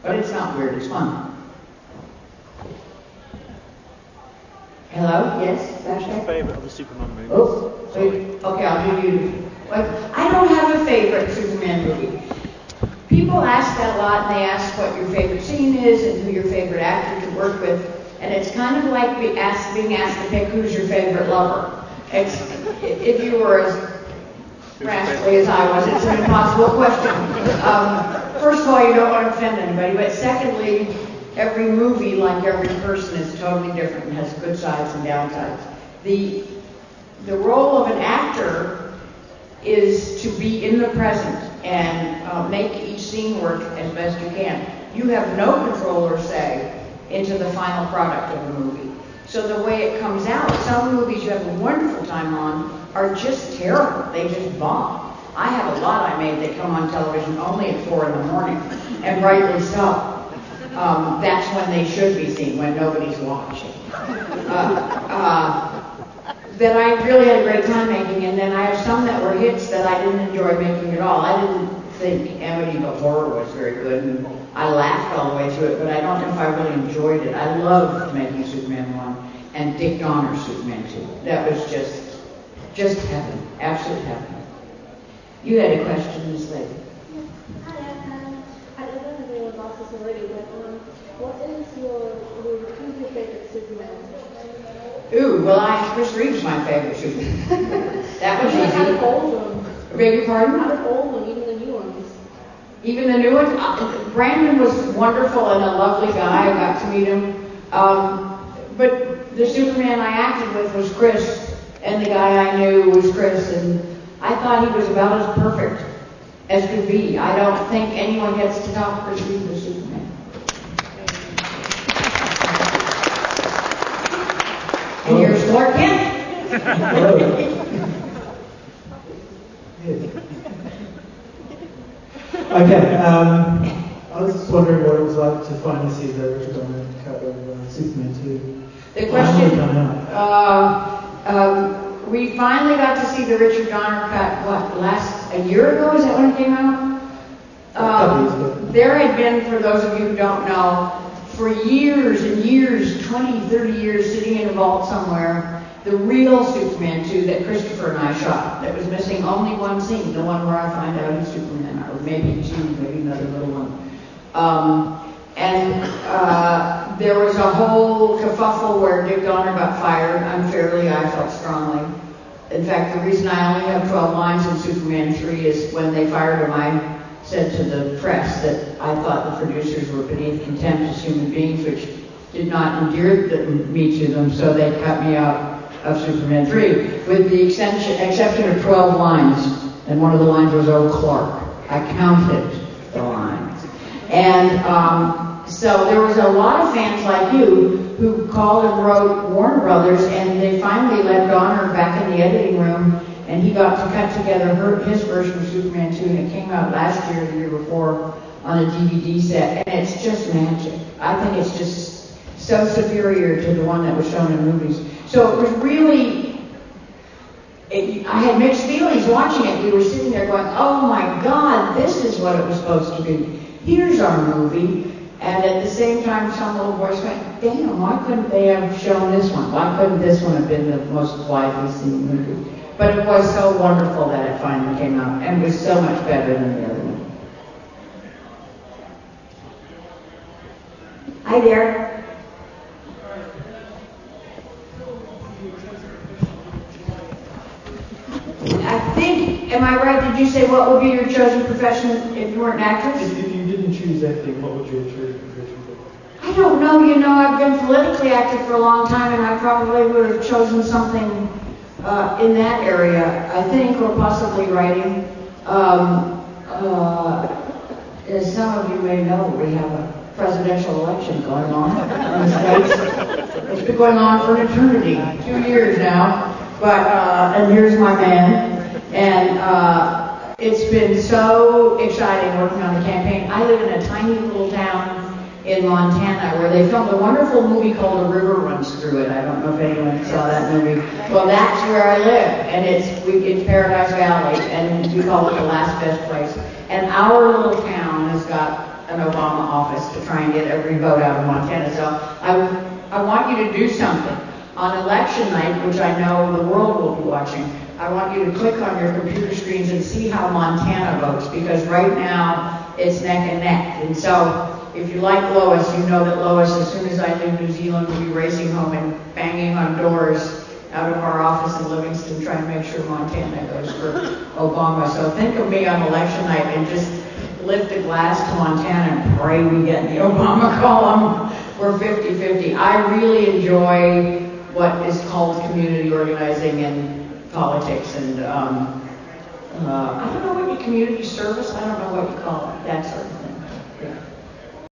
But it's not weird, it's fun. Hello? Yes? What's your favourite of the Superman movies? Oh, okay, I'll do you. I don't have a favorite Superman movie. People ask that a lot, and they ask what your favorite scene is and who your favorite actor to work with. And it's kind of like being asked to pick who's your favorite lover. If you were as rascally as I was, it's an impossible question. First of all, you don't want to offend anybody, but secondly, every movie, like every person, is totally different and has good sides and downsides. The role of an actor is to be in the present and make each scene work as best you can. You have no control or say into the final product of a movie. So the way it comes out, some movies you have a wonderful time on are just terrible. They just bomb. I have a lot I made that come on television only at 4 in the morning, and rightly so. That's when they should be seen, when nobody's watching. That I really had a great time making, and then I have some that were hits that I didn't enjoy making at all. I didn't think Amityville Horror was very good, and I laughed all the way through it, but I don't know if I really enjoyed it. I loved making Superman 1 and Dick Donner's Superman 2. That was just heaven, absolute heaven. You had a question, Ms. Lady. Hi, I don't know if anyone asked this already, but who's your favorite Superman? Ooh, well, Chris Reeve's my favorite Superman. That was easy. Out of all of them. Beg your pardon? Out of all of them, even the new ones. Even the new one? Brandon was wonderful and a lovely guy. I got to meet him. But the Superman I acted with was Chris, and the guy I knew was Chris, and I thought he was about as perfect as could be. I don't think anyone gets to top Chris Reeve as Superman. And here's Clark Kent. Okay, I was just wondering what it was like to finally see the Richard Donner cut of Superman 2. The question, We we finally got to see the Richard Donner cut, a year ago? Is that when it came out? There had been, for those of you who don't know, for years and years, 20, 30 years, sitting in a vault somewhere, the real Superman 2 that Christopher and I shot, that was missing only one scene, the one where I find out he's Superman, or maybe two, maybe another little one. There was a whole kerfuffle where Dick Donner got fired unfairly, I felt strongly. In fact, the reason I only have 12 lines in Superman 3 is when they fired him, I said to the press that I thought the producers were beneath contempt as human beings, which did not endear me to them, so they cut me out of Superman 3, with the exception of 12 lines, and one of the lines was, "Oh, Clark." I counted the lines. And so there was a lot of fans like you who called and wrote Warner Brothers, and they finally let Donner back in the editing room, and he got to cut together his version of Superman 2, and it came out last year, the year before, on a DVD set, and it's just magic. I think it's just so superior to the one that was shown in movies. So it was really, I had mixed feelings watching it. We were sitting there going, oh my God, this is what it was supposed to be. Here's our movie. And at the same time, some little voice went, damn, why couldn't they have shown this one? Why couldn't this one have been the most widely seen movie? But it was so wonderful that it finally came out, and was so much better than the other one. Hi there. I think, am I right? Did you say what would be your chosen profession if you weren't an actress? If you didn't choose acting, what would your chosen profession be? I don't know. You know, I've been politically active for a long time, and I probably would have chosen something in that area, I think, or possibly writing. As some of you may know, we have a presidential election going on in the States. It's been going on for an eternity, 2 years now. But and here's my man, and it's been so exciting working on the campaign. I live in a tiny little town in Montana where they filmed a wonderful movie called A River Runs Through It. I don't know if anyone saw that movie. Well, that's where I live, and it's Paradise Valley, and we call it the last best place. And our little town has got an Obama office to try and get every vote out of Montana. So I want you to do something. On election night, which I know the world will be watching, I want you to click on your computer screens and see how Montana votes, because right now it's neck and neck. And so if you like Lois, you know that Lois, as soon as I leave New Zealand, will be racing home and banging on doors out of our office in Livingston trying to make sure Montana goes for Obama. So think of me on election night and just lift a glass to Montana and pray we get in the Obama column. We're 50-50. I really enjoy what is called community organizing and politics, and I don't know what you community service, I don't know what you call it, that sort of thing.